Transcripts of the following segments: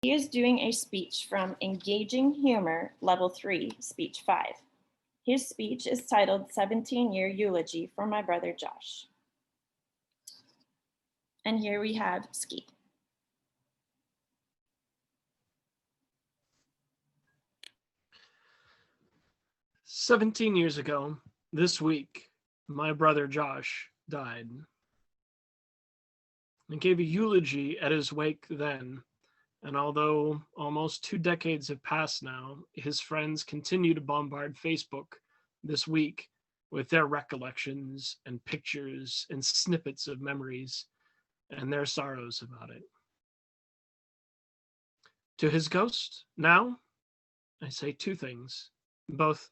He is doing a speech from Engaging Humor, Level 3, Speech 5. His speech is titled 17-Year Eulogy for My Brother Josh. And here we have Ski. "17 years ago, this week, my brother Josh died. I gave a eulogy at his wake then, and although almost 2 decades have passed now, his friends continue to bombard Facebook this week with their recollections and pictures and snippets of memories and their sorrows about it. To his ghost, now, I say two things. Both,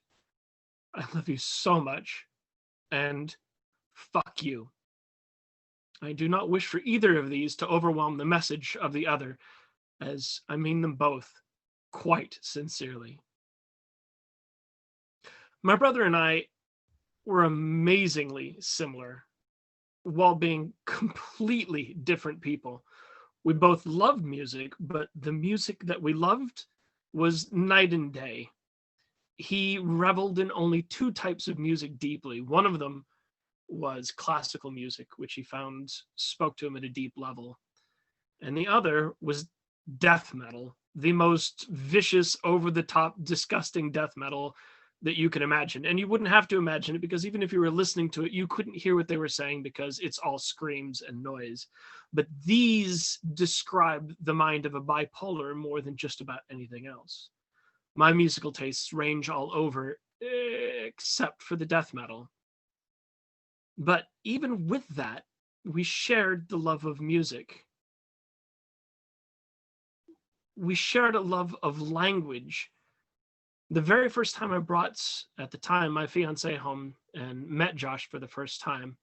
I love you so much, and fuck you. I do not wish for either of these to overwhelm the message of the other, as I mean them both quite sincerely. My brother and I were amazingly similar while being completely different people. We both loved music, but the music that we loved was night and day. He reveled in only two types of music deeply. One of them was classical music, which he found spoke to him at a deep level. And the other was death metal, the most vicious, over the top, disgusting death metal that you can imagine. And you wouldn't have to imagine it, because even if you were listening to it, you couldn't hear what they were saying because it's all screams and noise. But these describe the mind of a bipolar more than just about anything else. My musical tastes range all over, except for the death metal. But even with that, we shared the love of music. We shared a love of language. The very first time I brought, at the time, my fiance home and met Josh for the first time,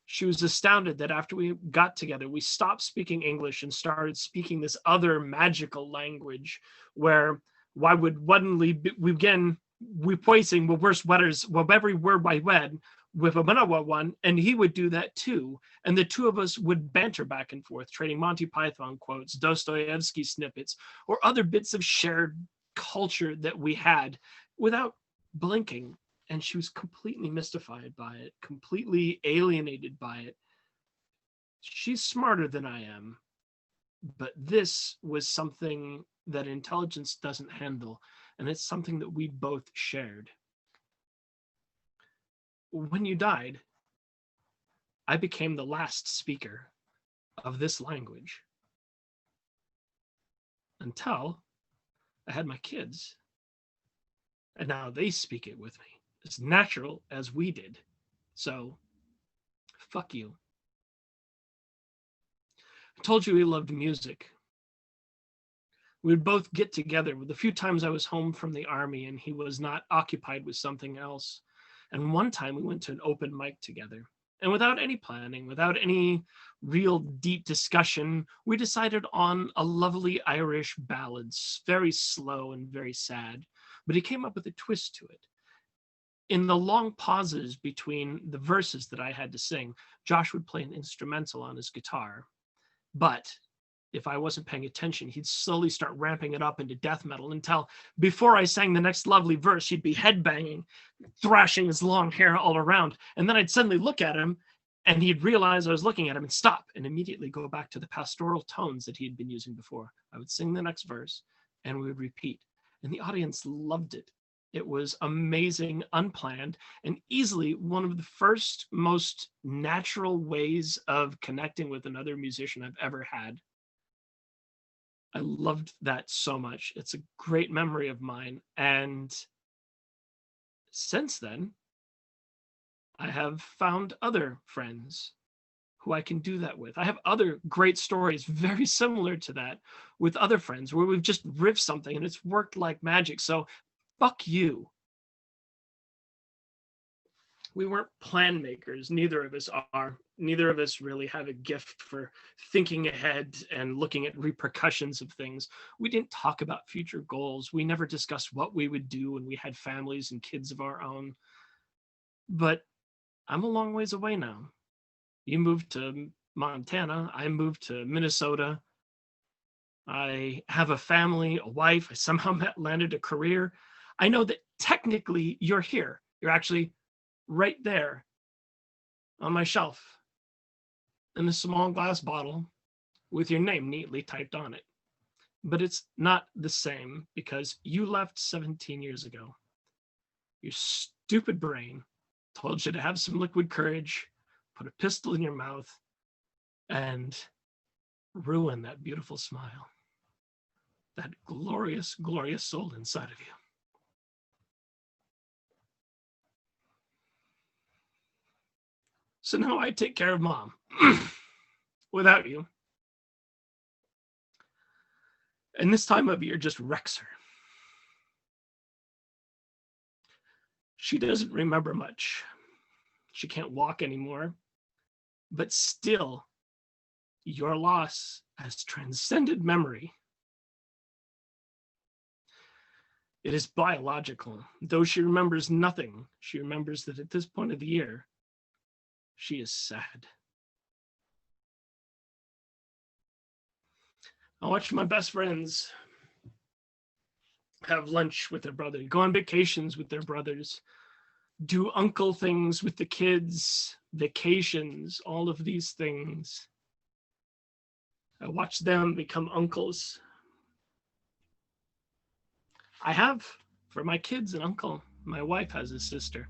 she was astounded that after we got together, we stopped speaking English and started speaking this other magical language where why would suddenly we begin we poising with worse wetters, well, every word I read with a Manawa one, and he would do that too. And the two of us would banter back and forth, trading Monty Python quotes, Dostoevsky snippets, or other bits of shared culture that we had without blinking. And she was completely mystified by it, completely alienated by it. She's smarter than I am, but this was something that intelligence doesn't handle, and it's something that we both shared. When you died, I became the last speaker of this language until I had my kids. And now they speak it with me, as natural as we did. So, fuck you. I told you we loved music. We would both get together. With the few times I was home from the army and he was not occupied with something else. And one time we went to an open mic together. And without any planning, without any real deep discussion, we decided on a lovely Irish ballad, very slow and very sad. But he came up with a twist to it. In the long pauses between the verses that I had to sing, Josh would play an instrumental on his guitar. But if I wasn't paying attention, he'd slowly start ramping it up into death metal until before I sang the next lovely verse, he'd be headbanging, thrashing his long hair all around. And then I'd suddenly look at him and he'd realize I was looking at him and stop and immediately go back to the pastoral tones that he had been using before. I would sing the next verse and we would repeat. And the audience loved it. It was amazing, unplanned, and easily one of the first, most natural ways of connecting with another musician I've ever had. I loved that so much. It's a great memory of mine. And since then, I have found other friends who I can do that with. I have other great stories very similar to that with other friends where we've just riffed something and it's worked like magic. So fuck you. We weren't plan makers. Neither of us are. Neither of us really have a gift for thinking ahead and looking at repercussions of things. We didn't talk about future goals. We never discussed what we would do when we had families and kids of our own. But I'm a long ways away now. You moved to Montana. I moved to Minnesota. I have a family, a wife. I somehow landed a career. I know that technically you're here. You're actually right there on my shelf in a small glass bottle with your name neatly typed on it. But it's not the same because you left 17 years ago. Your stupid brain told you to have some liquid courage, put a pistol in your mouth, and ruin that beautiful smile, that glorious, glorious soul inside of you. So now I take care of Mom without you. And this time of year just wrecks her. She doesn't remember much. She can't walk anymore. But still, your loss has transcended memory. It is biological. Though she remembers nothing, she remembers that at this point of the year, she is sad. I watch my best friends have lunch with their brother, go on vacations with their brothers, do uncle things with the kids, vacations, all of these things. I watch them become uncles. I have, for my kids, an uncle. My wife has a sister.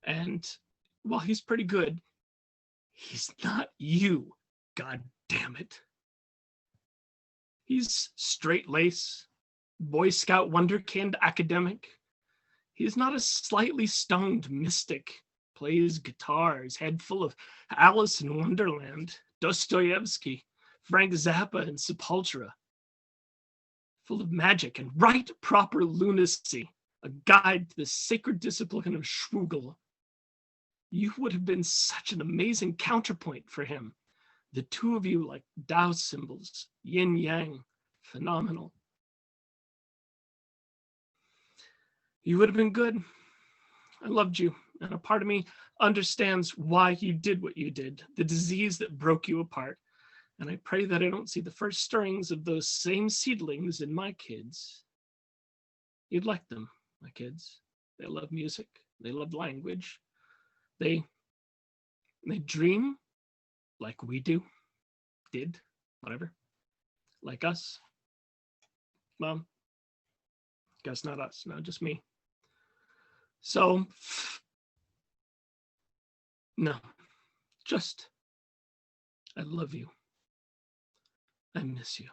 And while he's pretty good, he's not you, god damn it. He's straight-lace, Boy Scout wonderkind academic. He's not a slightly stoned mystic, plays guitars, head full of Alice in Wonderland, Dostoevsky, Frank Zappa, and Sepultura. Full of magic and right proper lunacy, a guide to the sacred discipline of Schwugel. You would have been such an amazing counterpoint for him. The two of you like Tao symbols, yin yang, phenomenal. You would have been good. I loved you, and a part of me understands why you did what you did, the disease that broke you apart. And I pray that I don't see the first stirrings of those same seedlings in my kids. You'd like them, my kids. They love music. They love language. They dream like we did, whatever, like us. Well, guess not us, no, just me. So, no, just, I love you. I miss you.